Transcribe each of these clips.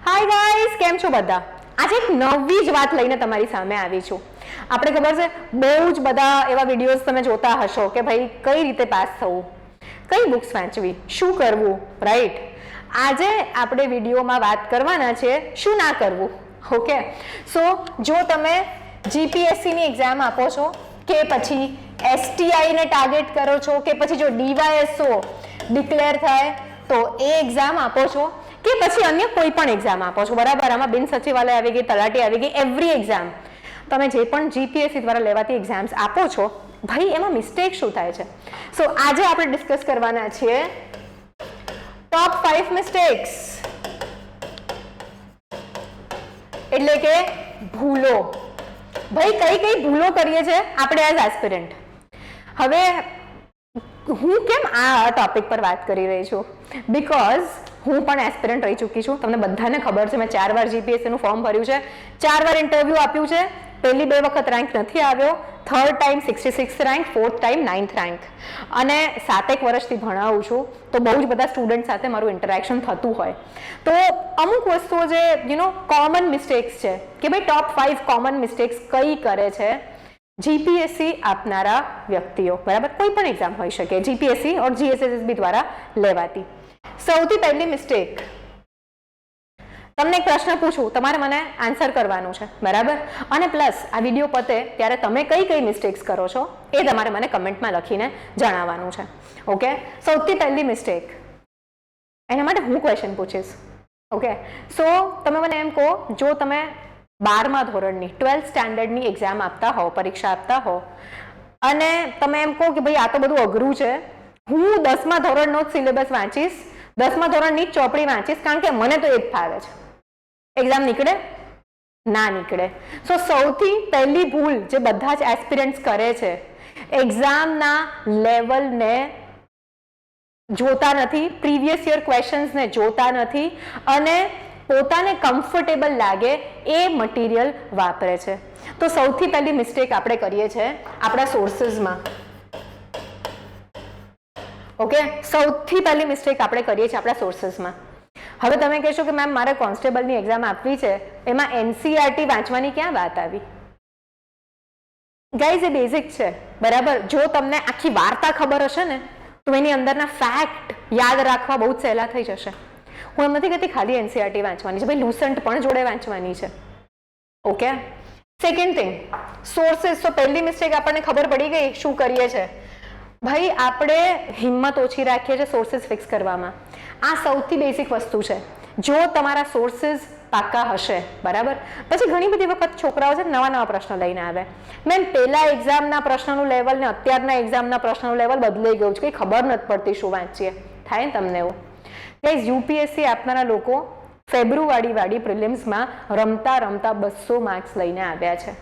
Hi guys, કેમ છો બધા? આજે એક નવી જ વાત લઈને તમારી સામે આવી છું. આપણે ખબર છે બહુ જ બધા એવા વિડીયોઝ તમે જોતા હશો કે ભાઈ કઈ રીતે પાસ થવું, કઈ બુક્સ વાંચવી, શું કરવું, રાઈટ? આજે આપણે વિડીયોમાં વાત કરવાના છે શું ના કરવું. ઓકે, સો જો તમે જીપીએસસીની એક્ઝામ આપો છો કે પછી એસટીઆઈને ટાર્ગેટ કરો છો કે પછી જો ડીવાયએસઓ ડિક્લેર થાય તો એ એક્ઝામ આપો છો કે પછી અન્ય કોઈ પણ એક્ઝામ આપો છો, બરાબર? આમાં બિન સચિવાલય આવી ગઈ, તલાટી આવી ગઈ, એવરી એક્ઝામ તમે જે પણ જીપીએસસી દ્વારા લેવાતી એક્ઝામ્સ આપો છો, ભાઈ એમાં મિસ્ટેક શું થાય છે? સો આજે આપણે ડિસ્કસ કરવાના છીએ ટોપ 5 મિસ્ટેક્સ, એટલે કે ભૂલો. ભાઈ કઈ કઈ ભૂલો કરીએ છીએ આપણે એઝ એસ્પિરન્ટ. હવે હું કેમ આ ટોપિક પર વાત કરી રહી છું? બીકોઝ હું પણ એસ્પિરન્ટ રહી ચૂકી છું. તમને બધાને ખબર છે, મેં 4 વાર જીપીએસસીનું ફોર્મ ભર્યું છે, 4 વાર ઇન્ટરવ્યૂ આપ્યું છે. પહેલી 2 વખત રેન્ક નથી આવ્યો, third time 66 rank, fourth time 9th rank. અને 7 વર્ષથી ભણાવું છું, તો બહુ જ બધા સ્ટુડન્ટ સાથે મારું ઇન્ટરેક્શન થતું હોય. તો અમુક વસ્તુઓ જે કોમન મિસ્ટેક્સ છે કે ભાઈ ટોપ 5 કોમન મિસ્ટેક્સ કઈ કરે છે જીપીએસસી આપનારા વ્યક્તિઓ, બરાબર? કોઈ પણ એક્ઝામ હોઈ શકે, જીપીએસસી ઓર જીએસએસબી દ્વારા લેવાતી. સૌથી પહેલી મિસ્ટેક, તમને એક પ્રશ્ન પૂછું, તમારે મને આન્સર કરવાનું છે, બરાબર? અને પ્લસ આ વિડીયો પતે ત્યારે તમે કઈ કઈ મિસ્ટેક્સ કરો છો એ તમારે મને કમેન્ટમાં લખીને જણાવવાનું છે. ઓકે, સૌથી પહેલી મિસ્ટેક, એના માટે હું ક્વેશ્ચન પૂછીશ. ઓકે, સો તમે મને એમ કહો, જો તમે 12મા ધોરણની 12th સ્ટેન્ડર્ડની એક્ઝામ આપતા હો, પરીક્ષા આપતા હો, અને તમે એમ કહો કે ભાઈ આ તો બધું અઘરું છે, હું 10મા ધોરણનો જ સિલેબસ વાંચીશ, 10મા ધોરણની જ ચોપડી વાંચીશ, કારણ કે મને તો એ જ ફાવે છે. એક્ઝામ નીકળે? ના નીકળે. સો સૌથી પહેલી ભૂલ જે બધા જ એસ્પિરન્ટ્સ કરે છે, એક્ઝામના લેવલને જોતા નથી, પ્રીવિયસ યર ક્વેશ્ચન્સને જોતા નથી અને પોતાને કમ્ફર્ટેબલ લાગે એ મટીરિયલ વાપરે છે. તો સૌથી પહેલી મિસ્ટેક આપણે કરીએ છીએ આપણા સોર્સિસમાં. ઓકે, સૌથી પહેલી મિસ્ટેક આપણે કરીએ છીએ આપણા સોર્સિસમાં. હવે તમે કહેશો કે મેમ મારે કોન્સ્ટેબલની એક્ઝામ આપવી છે, એમાં એનસીઈઆરટી વાંચવાની ક્યાં વાત આવી? ગાઈઝ, એ બેઝિક છે, બરાબર? જો તમને આખી વાર્તા ખબર હશે ને તો એની અંદરના ફેક્ટ યાદ રાખવા બહુ જ સહેલા થઈ જશે. હું એમ નથી કહેતી ખાલી એનસીઈઆરટી વાંચવાની છે, ભાઈ લુસન્ટ પણ જોડે વાંચવાની છે. Okay, second thing, sources. તો પહેલી મિસ્ટેક આપણને ખબર પડી ગઈ શું કરીએ છે. ભાઈ આપણે હિંમત ઓછી રાખીએ છીએ સોર્સિસ ફિક્સ કરવામાં. આ સૌથી બેઝિક વસ્તુ છે. જો તમારા સોર્સિસ પાક્કા હશે, બરાબર, પછી ઘણી બધી વખત છોકરાઓ છે નવા નવા પ્રશ્નો લઈને આવે. મેમ પેલા એક્ઝામના પ્રશ્નનું લેવલ ને અત્યારના એક્ઝામના પ્રશ્નનું લેવલ બદલાઈ ગયું છે, કંઈ ખબર નથી પડતી શું વાંચીએ. થાય ને તમને એવું? ગાઈઝ, યુપીએસસી આપનારા લોકો ફેબ્રુઆરી પ્રિલિમ્સમાં રમતા રમતા 200 માર્ક્સ લઈને આવ્યા છે.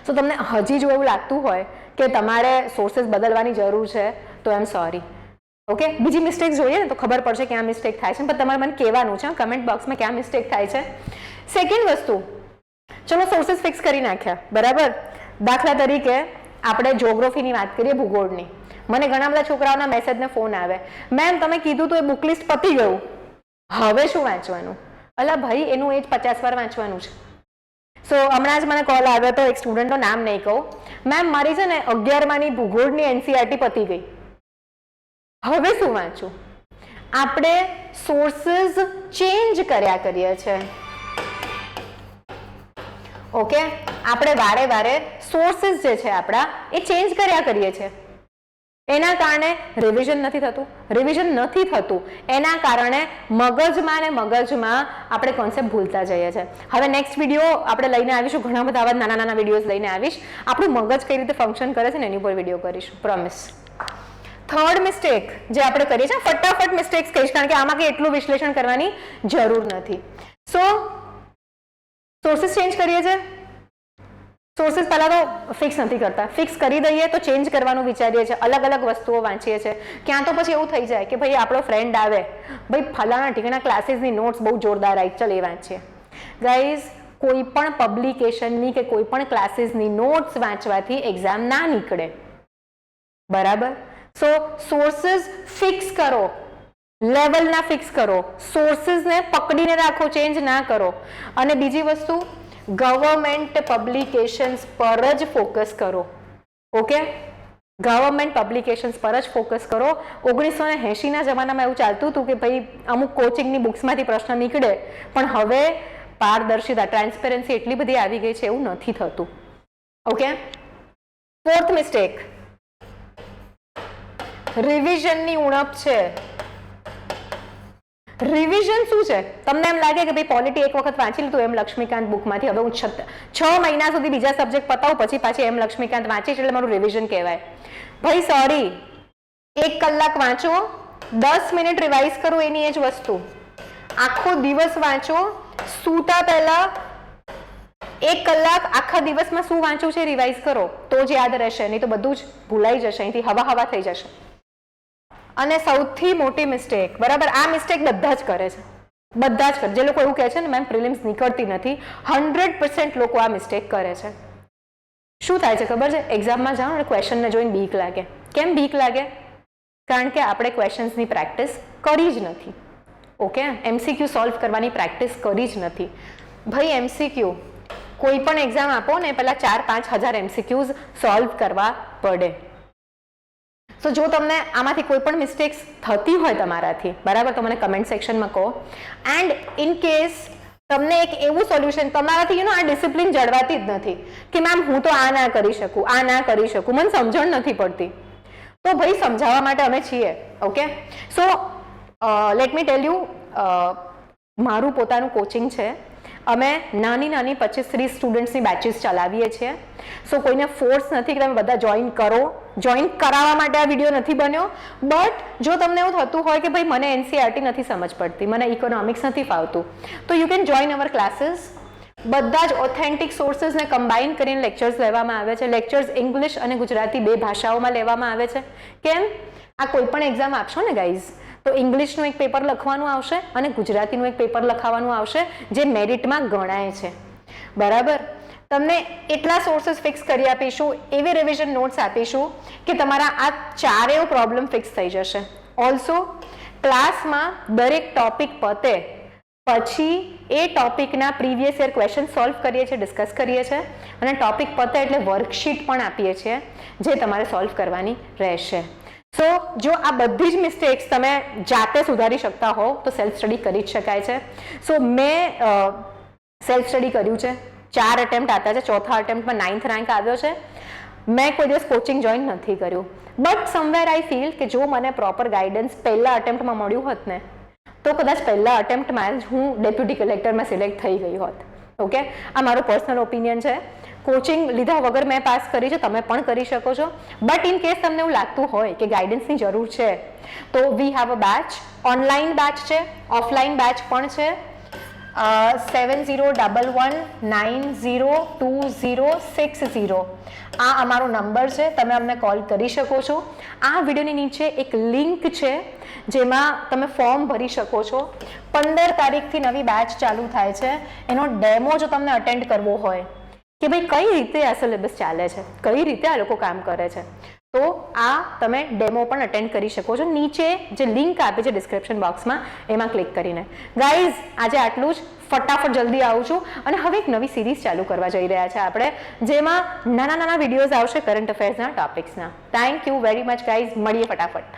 તો તમને હજી જો એવું લાગતું હોય કે તમારે સોર્સિસ બદલવાની જરૂર છે તો આઈ એમ સોરી. ઓકે, બીજી મિસ્ટેક જોઈએ ને તો ખબર પડશે ક્યાં મિસ્ટેક થાય છે, પણ તમારે મને કહેવાનું છે કમેન્ટ બોક્સમાં ક્યાં મિસ્ટેક થાય છે. સેકન્ડ વસ્તુ, ચલો સોર્સિસ ફિક્સ કરી નાખ્યા, બરાબર? દાખલા તરીકે આપણે જ્યોગ્રાફીની વાત કરીએ, ભૂગોળની. મને ઘણા બધા છોકરાઓના મેસેજને ફોન આવે, મેમ તમે કીધું તો એ બુક લિસ્ટ પતી ગયું, હવે શું વાંચવાનું? અલા ભાઈ, એનું એ જ 50 વાર વાંચવાનું છે. સો હમણાં જ મને કોલ આવ્યો હતો, એક સ્ટુડન્ટનું નામ નહીં કહું, મેમ મારી છે ને 11માની ભૂગોળની એનસીઈઆરટી પતી ગઈ, હવે શું વાંચું? આપણે સોર્સિસ ચેન્જ કર્યા કરીએ છીએ. ઓકે, આપણે વારે વારે સોર્સિસ જે છે આપણા એ ચેન્જ કર્યા કરીએ છીએ. એના કારણે રિવિઝન નથી થતું, એના કારણે મગજમાં આપણે કોન્સેપ્ટ ભૂલતા જઈએ છીએ. હવે નેક્સ્ટ વિડીયો આપણે લઈને આવીશું, ઘણા બધા આવા નાના નાના વિડીયોઝ લઈને આવીશ. આપણું મગજ કઈ રીતે ફંક્શન કરે છે ને એની ઉપર વિડીયો કરીશું, પ્રોમિસ. થર્ડ મિસ્ટેક જે આપણે કરીએ છીએ, ફટાફટ મિસ્ટેક્સ કહીશ કારણ કે આમાં કંઈ એટલું વિશ્લેષણ કરવાની જરૂર નથી. સો સોર્સિસ ચેન્જ કરીએ છીએ. સોર્સિસ પહેલા તો ફિક્સ નથી કરતા, ફિક્સ કરી દઈએ તો ચેન્જ કરવાનું વિચારીએ છીએ, અલગ અલગ વસ્તુઓ વાંચીએ છીએ. ક્યાં તો પછી એવું થઈ જાય કે ભાઈ આપણો ફ્રેન્ડ આવે, ભાઈ ફલાણા ઠીકણા ક્લાસીસની નોટ્સ બહુ જોરદાર આવી, ચાલ એ વાંચીએ. ગાઈઝ, કોઈ પણ પબ્લિકેશનની કે કોઈ પણ ક્લાસીસની નોટ્સ વાંચવાથી એક્ઝામ ના નીકળે, બરાબર? સો સોર્સિસ ફિક્સ કરો, લેવલના ફિક્સ કરો, સોર્સિસને પકડીને રાખો, ચેન્જ ના કરો. અને બીજી વસ્તુ, ગવર્મેન્ટ પબ્લિકેશન્સ પર જ ફોકસ કરો. ઓકે, ગવર્મેન્ટ પબ્લિકેશન્સ પર જ ફોકસ કરો. 1980ના જમાનામાં એવું ચાલતું હતું કે ભાઈ અમુક કોચિંગની બુક્સમાંથી પ્રશ્ન નીકળે, પણ હવે પારદર્શિતા, ટ્રાન્સપેરન્સી એટલી બધી આવી ગઈ છે, એવું નથી થતું. ઓકે, ફોર્થ મિસ્ટેક, રિવિઝનની ઉણપ છે. રિવિઝન શું છે? તમને એમ લાગે કે ભાઈ પોલિટી એક વખત વાંચી લીધું એમ લક્ષ્મીકાંત બુકમાંથી, હવે હું 6 મહિના સુધી બીજા સબ્જેક્ટ પતાવું, પછી પાછી એમ લક્ષ્મીકાંત વાંચીશ એટલે મારું રિવિઝન કહેવાય. ભાઈ સોરી, 1 કલાક વાંચો, 10 મિનિટ રિવાઇઝ કરો, એની એ જ વસ્તુ. આખો દિવસ વાંચો, સૂતા પહેલા 1 કલાક આખા દિવસમાં શું વાંચ્યું છે રિવાઇઝ કરો, તો જ યાદ રહેશે, નહીં તો બધું જ ભૂલાઈ જશે, અહીંથી હવા થઈ જશે. અને સૌથી મોટી મિસ્ટેક, બરાબર, આ મિસ્ટેક બધા જ કરે છે, બધા જ કરે. જે લોકો એવું કહે છે ને મેમ પ્રિલિમ્સ નીકળતી નથી, 100% લોકો આ મિસ્ટેક કરે છે. શું થાય છે ખબર છે? એક્ઝામમાં જાઓ અને ક્વેશ્ચનને જોઈને બીક લાગે. કેમ બીક લાગે? કારણ કે આપણે ક્વેશ્ચન્સની પ્રેક્ટિસ કરી જ નથી. ઓકે, MCQ સોલ્વ કરવાની પ્રેક્ટિસ કરી જ નથી. ભાઈ MCQ કોઈ પણ એક્ઝામ આપો ને પહેલા 4-5 હજાર MCQs સોલ્વ કરવા પડે. તો જો તમને આમાંથી કોઈ પણ મિસ્ટેક્સ થતી હોય તમારાથી, બરાબર, તો મને કમેન્ટ સેક્શનમાં કહો. એન્ડ ઇન કેસ તમને એક એવું સોલ્યુશન, તમારાથી આ ડિસિપ્લિન જળવાતી જ નથી કે મેમ હું તો આ ના કરી શકું, આ ના કરી શકું, મને સમજણ નથી પડતી, તો ભાઈ સમજાવવા માટે અમે છીએ. Okay, so let me tell you, મારું પોતાનું કોચિંગ છે. અમે નાની 25-30 સ્ટુડન્ટ્સની બેચીસ ચલાવીએ છીએ. સો કોઈને ફોર્સ નથી કે તમે બધા જોઈન કરો. જોઈન કરાવવા માટે આ વિડીયો નથી બન્યો. બટ જો તમને એવું થતું હોય કે ભાઈ મને NCERT નથી સમજ પડતી, મને ઇકોનોમિક્સ નથી ફાવતું, તો you can join our classes. બધા જ ઓથેન્ટિક સોર્સિસને કમ્બાઈન કરીને લેક્ચર્સ લેવામાં આવે છે. લેક્ચર્સ ઇંગ્લિશ અને ગુજરાતી 2 ભાષાઓમાં લેવામાં આવે છે. કેમ? આ કોઈ પણ એક્ઝામ આપશો ને ગાઈઝ, તો ઇંગ્લિશનું એક પેપર લખવાનું આવશે અને ગુજરાતીનું એક પેપર લખાવાનું આવશે, જે મેરિટમાં ગણાય છે. બરાબર, તમને એટલા સોર્સિસ ફિક્સ કરી આપીશું, એવી રિવિઝન નોટ્સ આપીશું કે તમારા આ ચારેય પ્રોબ્લેમ ફિક્સ થઈ જશે. ઓલ્સો ક્લાસમાં દરેક ટોપિક પતે પછી એ ટોપિકના પ્રીવિયસ યર ક્વેશ્ચન સોલ્વ કરીએ છીએ, ડિસ્કસ કરીએ છીએ, અને ટોપિક પતે એટલે વર્કશીટ પણ આપીએ છીએ જે તમારે સોલ્વ કરવાની રહેશે. સો જો આ બધી જ મિસ્ટેક્સ તમે જાતે સુધારી શકતા હોવ તો સેલ્ફ સ્ટડી કરી જ શકાય છે. સો મેં સેલ્ફ સ્ટડી કર્યું છે, 4 અટેમ્પ્ટ આપ્યા છે, ચોથા અટેમ્પ્ટમાં 9th રેન્ક આવ્યો છે. મેં કોઈ દિવસ કોચિંગ જોઈન નથી કર્યું, બટ સમવેર આઈ ફીલ કે જો મને પ્રોપર ગાઈડન્સ પહેલા અટેમ્પ્ટમાં મળ્યું હોત ને, તો કદાચ પહેલા અટેમ્પ્ટમાં જ હું ડેપ્યુટી કલેક્ટરમાં સિલેક્ટ થઈ ગઈ હોત. ઓકે, આ મારો પર્સનલ ઓપિનિયન છે. કોચિંગ લીધા વગર મેં પાસ કરી છે, તમે પણ કરી શકો છો. બટ ઇન કેસ તમને એવું લાગતું હોય કે ગાઈડન્સની જરૂર છે, તો we have a batch. Online batch છે, ઓફલાઈન બેચ પણ છે. 7011902060 આ અમારો નંબર છે, તમે અમને કોલ કરી શકો છો. આ વિડીયોની નીચે એક લિંક છે જેમાં તમે ફોર્મ ભરી શકો છો. 15 તારીખથી નવી બેચ ચાલુ થાય છે. એનો ડેમો જો તમને અટેન્ડ કરવો હોય કે ભાઈ કઈ રીતે આ સિલેબસ ચાલે છે, કઈ રીતે આ લોકો કામ કરે છે, તો આ તમે ડેમો પણ અટેન્ડ કરી શકો છો. નીચે જે લિંક આપી છે ડિસ્ક્રિપ્શન બોક્સમાં, એમાં ક્લિક કરીને. ગાઈઝ, આજે આટલું જ. ફટાફટ જલ્દી આવું છું. અને હવે એક નવી સિરીઝ ચાલુ કરવા જઈ રહ્યા છે આપણે, જેમાં નાના વિડીયોઝ આવશે કરંટ અફેર્સના ટોપિક્સના. Thank you very much guys, મળીએ ફટાફટ.